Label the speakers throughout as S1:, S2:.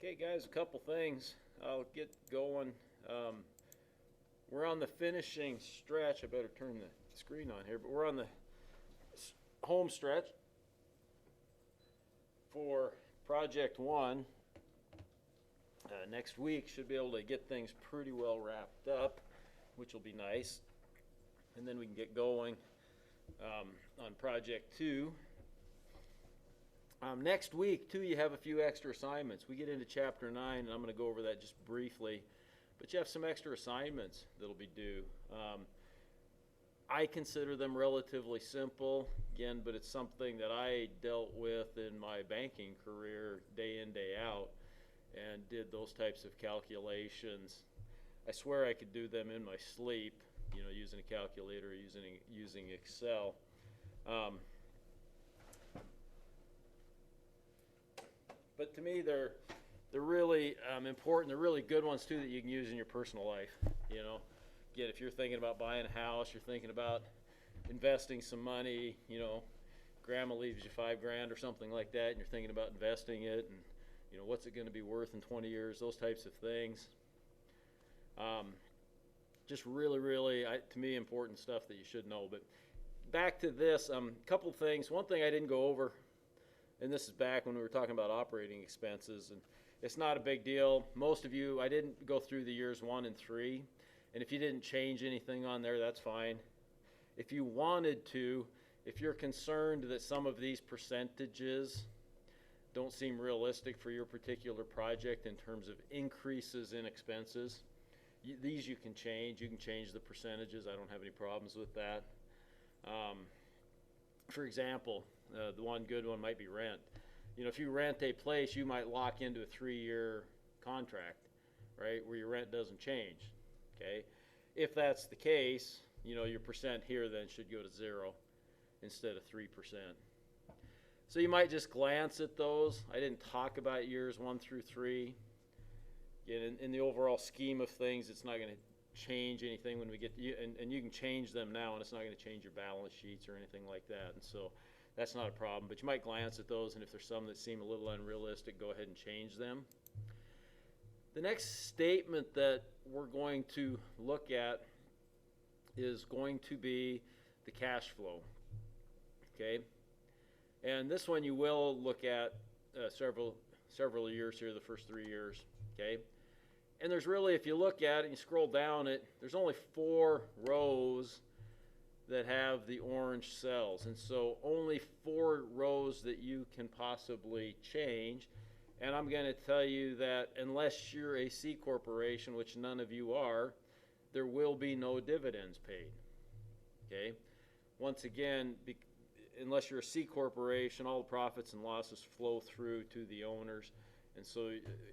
S1: Okay, guys, a couple things. I'll get going. We're on the finishing stretch. I better turn the screen on here, but we're on the home stretch for Project 1. Next week should be able to get things pretty well wrapped up, which will be nice. And then we can get going on Project 2. Next week, too, you have a few extra assignments. We get into Chapter 9, and I'm going to go over that just briefly. But you have some extra assignments that'll be due. I consider them relatively simple, again, but it's something that I dealt with in my banking career day in, day out, and did those types of calculations. I swear I could do them in my sleep, using a calculator, using Excel. But to me, they're really important. They're really good ones too that you can use in your personal life. Again, if you're thinking about buying a house, you're thinking about investing some money. Grandma leaves you $5,000 or something like that, and you're thinking about investing it, and what's it going to be worth in 20 years? Those types of things. Just really, really, to me, important stuff that you should know. But back to this, a couple things. One thing I didn't go over. And this is back when we were talking about operating expenses, and it's not a big deal. Most of you, I didn't go through the years 1 and 3, and if you didn't change anything on there, that's fine. If you wanted to, if you're concerned that some of these percentages don't seem realistic for your particular project in terms of increases in expenses, these you can change. You can change the percentages. I don't have any problems with that. For example, the one good one might be rent. If you rent a place, you might lock into a 3-year contract, right, where your rent doesn't change. Okay, if that's the case, your percent here then should go to 0 instead of 3%. So you might just glance at those. I didn't talk about years 1 through 3. Again, in the overall scheme of things, it's not going to change anything when we get to, and you can change them now, and it's not going to change your balance sheets or anything like that. And so that's not a problem, but you might glance at those, and if there's some that seem a little unrealistic, go ahead and change them. The next statement that we're going to look at is going to be the cash flow. Okay, and this one you will look at several years here, the first 3 years. Okay, and there's really, if you look at it and you scroll down it, there's only 4 rows that have the orange cells, and so only 4 rows that you can possibly change. And I'm going to tell you that unless you're a C corporation, which none of you are, there will be no dividends paid. Okay, once again, unless you're a C corporation, all the profits and losses flow through to the owners, and so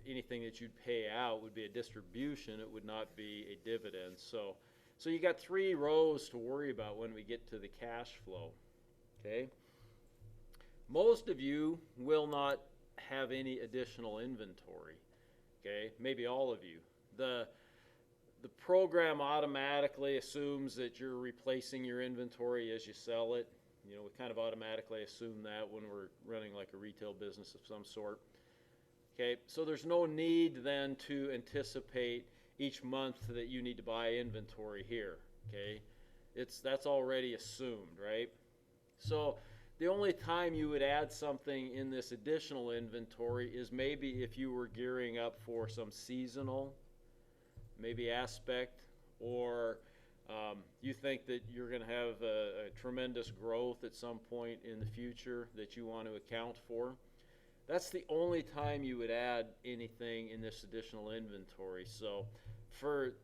S1: anything that you'd pay out would be a distribution. It would not be a dividend. So you got 3 rows to worry about when we get to the cash flow. Okay, most of you will not have any additional inventory. Okay, maybe all of you. The program automatically assumes that you're replacing your inventory as you sell it. We kind of automatically assume that when we're running like a retail business of some sort. Okay, so there's no need then to anticipate each month that you need to buy inventory here. Okay, that's already assumed, right? So the only time you would add something in this additional inventory is maybe if you were gearing up for some seasonal maybe aspect, or you think that you're going to have a tremendous growth at some point in the future that you want to account for. That's the only time you would add anything in this additional inventory. So for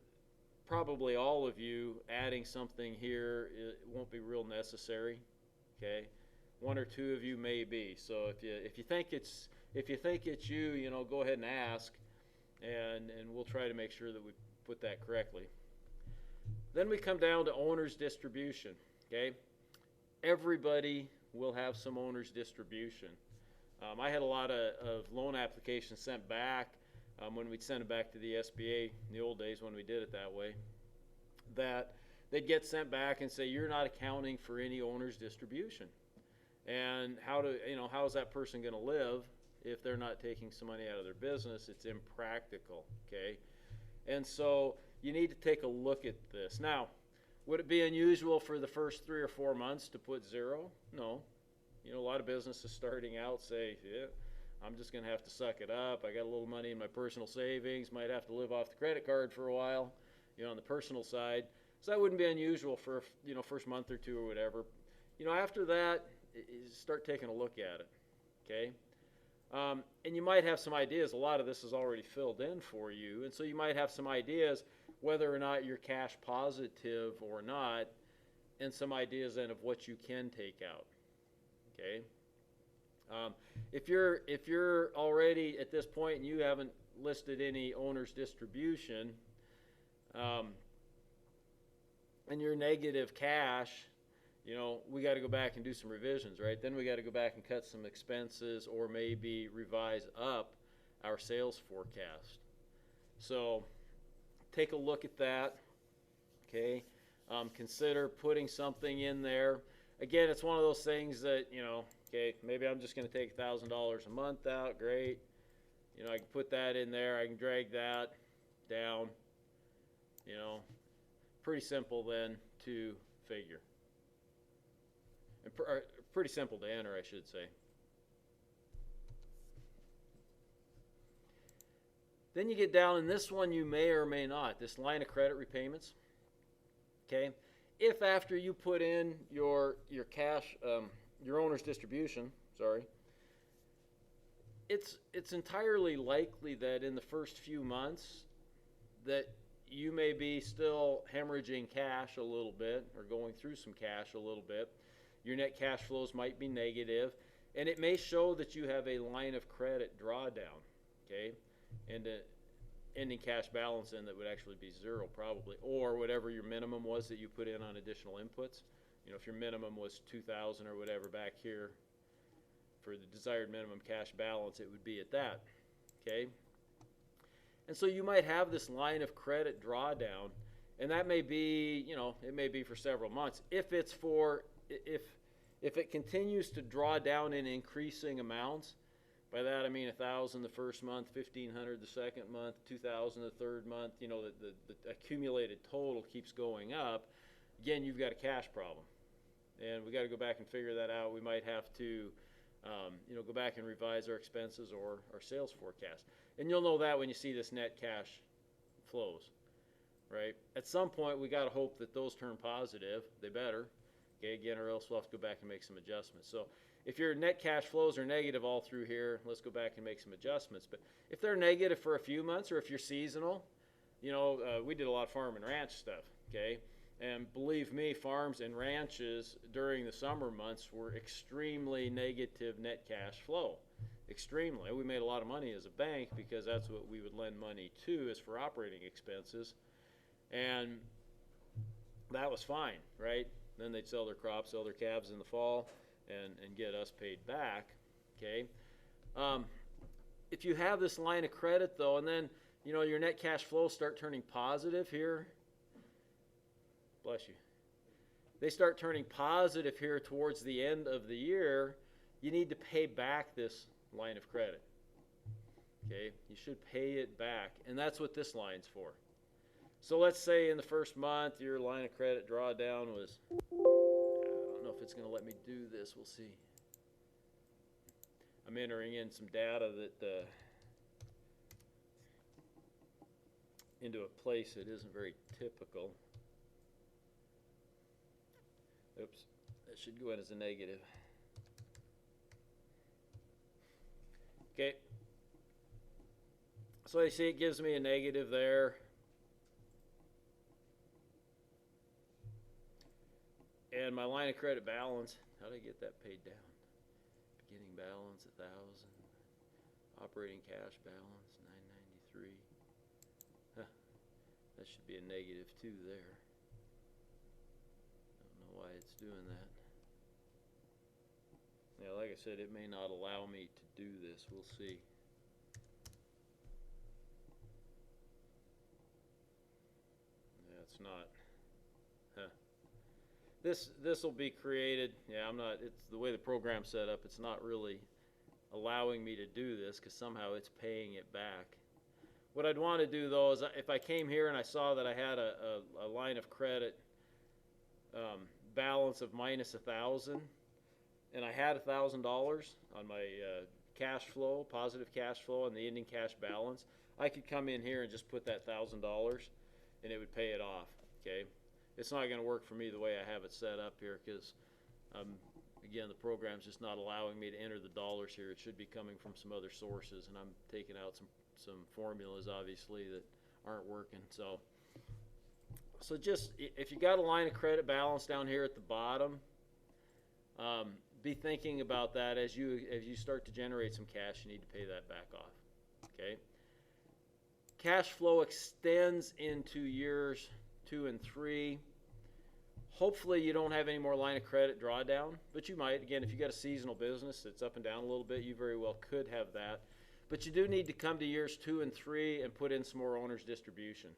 S1: probably all of you, adding something here, it won't be real necessary. Okay, 1 or 2 of you may be. So if you think it's you, go ahead and ask, and we'll try to make sure that we put that correctly. Then we come down to owner's distribution. Okay, everybody will have some owner's distribution. I had a lot of loan applications sent back when we'd send it back to the SBA in the old days when we did it that way, that they'd get sent back and say, you're not accounting for any owner's distribution. And how is that person going to live if they're not taking some money out of their business, it's impractical, okay? And so you need to take a look at this. Now, would it be unusual for the first 3 or 4 months to put zero? No. You know, a lot of businesses starting out say, yeah, I'm just going to have to suck it up. I got a little money in my personal savings, might have to live off the credit card for a while, you know, on the personal side. So that wouldn't be unusual for, you know, first month or two or whatever. You know, after that, start taking a look at it, okay? And you might have some ideas. A lot of this is already filled in for you, and so you might have some ideas whether or not you're cash positive or not, and some ideas then of what you can take out, okay? If you're already at this point and you haven't listed any owner's distribution, and you're negative cash, you know, we got to go back and do some revisions, right? Then we got to go back and cut some expenses or maybe revise up our sales forecast. So take a look at that, okay? Consider putting something in there. Again, it's one of those things that, you know, okay, maybe I'm just going to take $1,000 a month out. Great. You know, I can put that in there. I can drag that down. You know, pretty simple then to figure. And pretty simple to enter, I should say. Then you get down, and this one you may or may not, this line of credit repayments. Okay, if after you put in your cash, your owner's distribution, sorry, it's entirely likely that in the first few months that you may be still hemorrhaging cash a little bit or going through some cash a little bit. Your net cash flows might be negative, and it may show that you have a line of credit drawdown, okay, and ending cash balance in that would actually be zero probably, or whatever your minimum was that you put in on additional inputs. You know, if your minimum was 2,000 or whatever back here for the desired minimum cash balance, it would be at that, okay? And so you might have this line of credit drawdown, and that may be, you know, it may be for several months. If it's for, if it continues to draw down in increasing amounts, by that I mean 1,000 the first month, 1,500 the second month, 2,000 the third month, you know, the accumulated total keeps going up, again, you've got a cash problem. And we got to go back and figure that out. We might have to, you know, go back and revise our expenses or our sales forecast. And you'll know that when you see this net cash flows, right? At some point, we got to hope that those turn positive. They better, okay, again, or else we'll have to go back and make some adjustments. So if your net cash flows are negative all through here, let's go back and make some adjustments. But if they're negative for a few months, or if you're seasonal, you know, we did a lot of farm and ranch stuff, okay? And believe me, farms and ranches during the summer months were extremely negative net cash flow. Extremely. We made a lot of money as a bank because that's what we would lend money to, is for operating expenses. And that was fine, right? Then they'd sell their crops, sell their calves in the fall, and get us paid back, okay? If you have this line of credit, though, and then, you know, your net cash flows start turning positive here, bless you, they start turning positive here towards the end of the year, you need to pay back this line of credit, okay? You should pay it back, and that's what this line's for. So let's say in the first month, your line of credit drawdown was, I don't know if it's going to let me do this. We'll see. I'm entering in some data that into a place that isn't very typical. Oops, that should go in as a negative. Okay. So you see it gives me a negative there. And my line of credit balance, how did I get that paid down? Beginning balance, 1,000. Operating cash balance, 993. Huh. That should be a negative 2 there. Don't know why it's doing that. Yeah, like I said, it may not allow me to do this. We'll see. Yeah, it's not. Huh. This will be created. Yeah, I'm not. It's the way the program's set up. It's not really allowing me to do this because somehow it's paying it back. What I'd want to do though is if I came here and I saw that I had a line of credit balance of minus $1,000, and I had $1,000 on my cash flow, positive cash flow, and the ending cash balance, I could come in here and just put that $1,000 and it would pay it off. Okay, it's not going to work for me the way I have it set up here because again, the program's just not allowing me to enter the dollars here. It should be coming from some other sources, and I'm taking out some formulas obviously that aren't working. So just if you got a line of credit balance down here at the bottom, be thinking about that as you start to generate some cash. You need to pay that back off. Okay. Cash flow extends into years 2 and 3. Hopefully you don't have any more line of credit drawdown, but you might. Again, if you got a seasonal business that's up and down a little bit, you very well could have that. But you do need to come to years 2 and 3 and put in some more owner's distribution.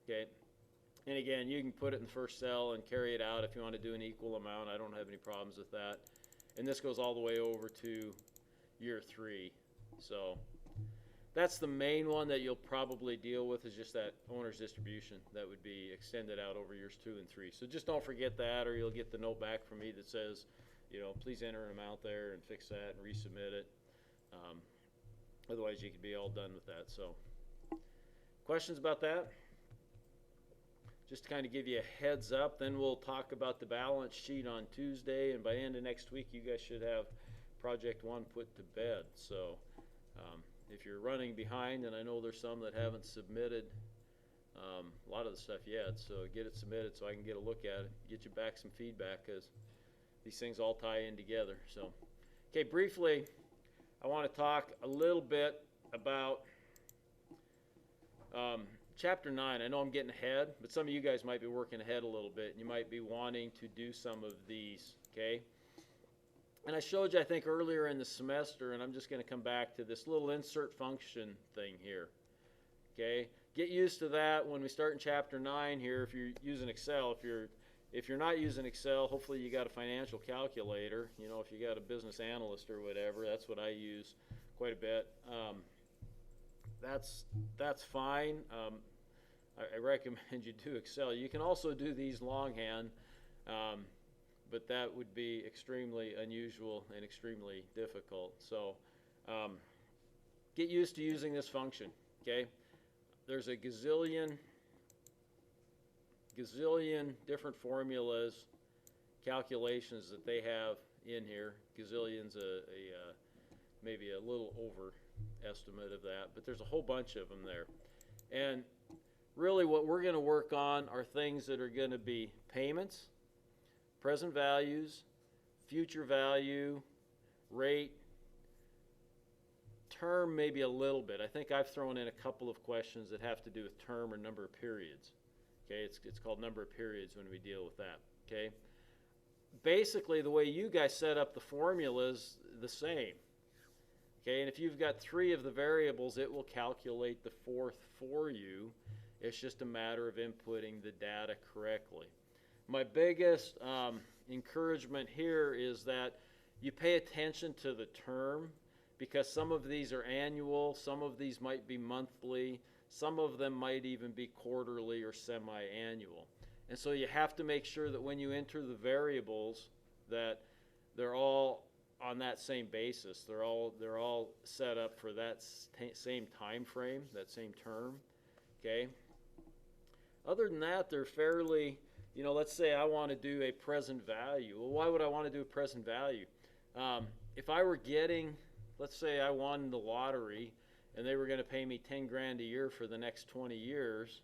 S1: Okay. And again, you can put it in the first cell and carry it out if you want to do an equal amount. I don't have any problems with that. And this goes all the way over to year 3. So that's the main one that you'll probably deal with, is just that owner's distribution that would be extended out over years 2 and 3. So just don't forget that, or you'll get the note back from me that says, please enter an amount there and fix that and resubmit it. Otherwise, you could be all done with that. So questions about that? Just to kind of give you a heads up, then we'll talk about the balance sheet on Tuesday, and by the end of next week, you guys should have Project 1 put to bed. So if you're running behind, and I know there's some that haven't submitted a lot of the stuff yet, so get it submitted so I can get a look at it, get you back some feedback, because these things all tie in together. So, okay, briefly, I want to talk a little bit about Chapter 9. I know I'm getting ahead, but some of you guys might be working ahead a little bit, and you might be wanting to do some of these, okay? And I showed you, I think, earlier in the semester, and I'm just going to come back to this little insert function thing here, okay? Get used to that when we start in Chapter 9 here. If you're using Excel, if you're not using Excel, hopefully you got a financial calculator. If you got a business analyst or whatever, that's what I use quite a bit. That's fine. I recommend you do Excel. You can also do these longhand, but that would be extremely unusual and extremely difficult. So get used to using this function, okay? There's a gazillion different formulas, calculations that they have in here. Gazillion's maybe a little over estimate of that, but there's a whole bunch of them there. And really what we're going to work on are things that are going to be payments, present values, future value, rate, term maybe a little bit. I think I've thrown in a couple of questions that have to do with term or number of periods. Okay, it's called number of periods when we deal with that. Okay, basically the way you guys set up the formula is the same. Okay, and if you've got 3 of the variables, it will calculate the 4th for you. It's just a matter of inputting the data correctly. My biggest encouragement here is that you pay attention to the term, because some of these are annual, some of these might be monthly, some of them might even be quarterly or semi-annual. And so you have to make sure that when you enter the variables that they're all on that same basis. They're all set up for that same time frame, that same term. Okay. Other than that, they're fairly, let's say I want to do a present value. Well, why would I want to do a present value? If I were getting, let's say I won the lottery and they were going to pay me 10 grand a year for the next 20 years,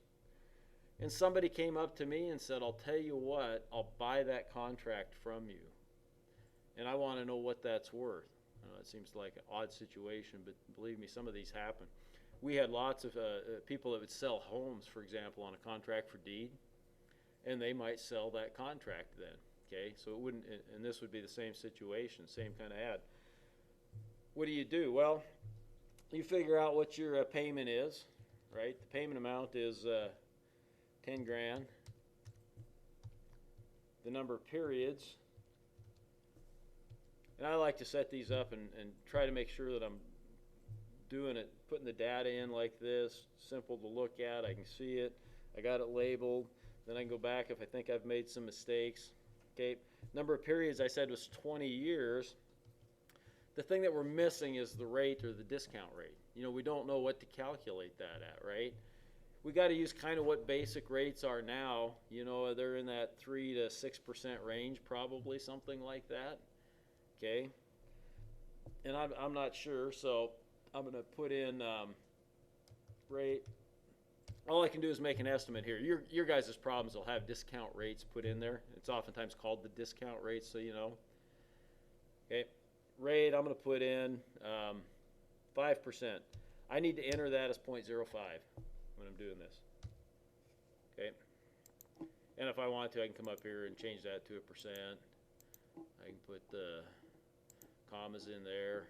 S1: and somebody came up to me and said, I'll tell you what, I'll buy that contract from you. And I want to know what that's worth. It seems like an odd situation, but believe me, some of these happen. We had lots of people that would sell homes, for example, on a contract for deed, and they might sell that contract then. Okay, so it wouldn't, and this would be the same situation, same kind of ad. What do? Well, you figure out what your payment is, right? The payment amount is 10 grand. The number of periods And I like to set these up and try to make sure that I'm doing it, putting the data in like this, simple to look at, I can see it, I got it labeled, then I can go back if I think I've made some mistakes. Okay, number of periods I said was 20 years. The thing that we're missing is the rate or the discount rate. You know, we don't know what to calculate that at, right? We got to use kind of what basic rates are now. You know, they're in that 3 to 6% range, probably something like that. Okay, and I'm not sure, so I'm going to put in rate. All I can do is make an estimate here. Your guys' problems will have discount rates put in there. It's oftentimes called the discount rate, so you know. Okay, rate, I'm going to put in 5%. I need to enter that as 0.05 when I'm doing this. Okay, and if I want to, I can come up here and change that to 1%. I can put the commas in there.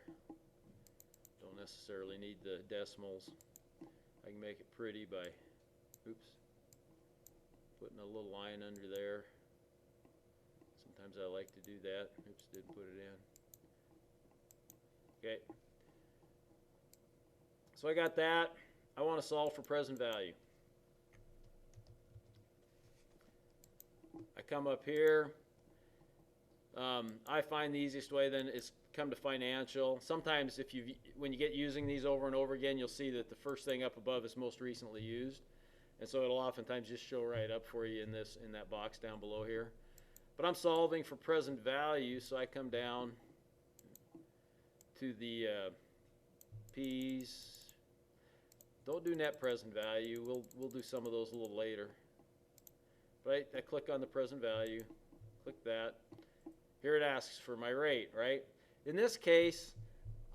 S1: Don't necessarily need the decimals. I can make it pretty by, oops, putting a little line under there. Sometimes I like to do that. Oops, didn't put it in. Okay. So I got that. I want to solve for present value. I come up here. I find the easiest way then is come to financial. Sometimes when you get using these over and over again, you'll see that the first thing up above is most recently used. And so it'll oftentimes just show right up for you in that box down below here. But I'm solving for present value, so I come down to the P's. Don't do net present value. We'll do some of those a little later. Right? I click on the present value. Click that. Here it asks for my rate, right? In this case,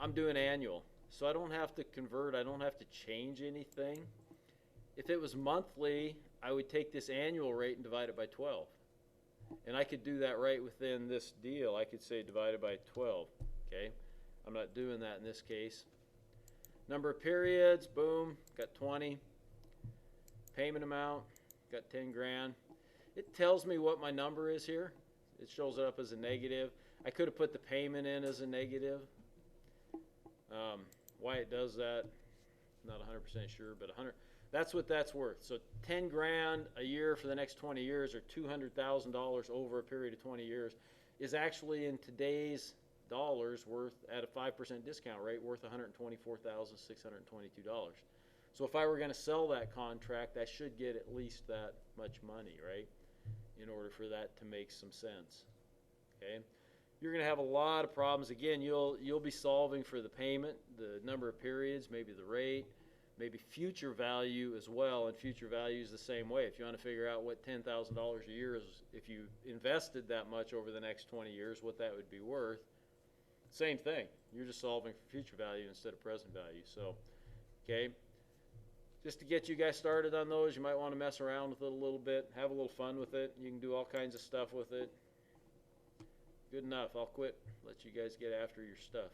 S1: I'm doing annual, so I don't have to convert. I don't have to change anything. If it was monthly, I would take this annual rate and divide it by 12. And I could do that right within this deal. I could say divided by 12, okay? I'm not doing that in this case. Number of periods, boom, got 20. Payment amount, got 10 grand. It tells me what my number is here. It shows it up as a negative. I could have put the payment in as a negative. Why it does that, not 100% sure, but 100. That's what that's worth. So 10 grand a year for the next 20 years, or $200,000 over a period of 20 years, is actually in today's dollars worth at a 5% discount rate worth $124,622. So if I were going to sell that contract, I should get at least that much money, right? In order for that to make some sense. Okay, you're going to have a lot of problems. Again, you'll be solving for the payment, the number of periods, maybe the rate, maybe future value as well. And future value is the same way. If you want to figure out what $10,000 a year is, if you invested that much over the next 20 years, what that would be worth. Same thing. You're just solving for future value instead of present value. So, okay. Just to get you guys started on those, you might want to mess around with it a little bit, have a little fun with it. You can do all kinds of stuff with it. Good enough. I'll quit. Let you guys get after your stuff.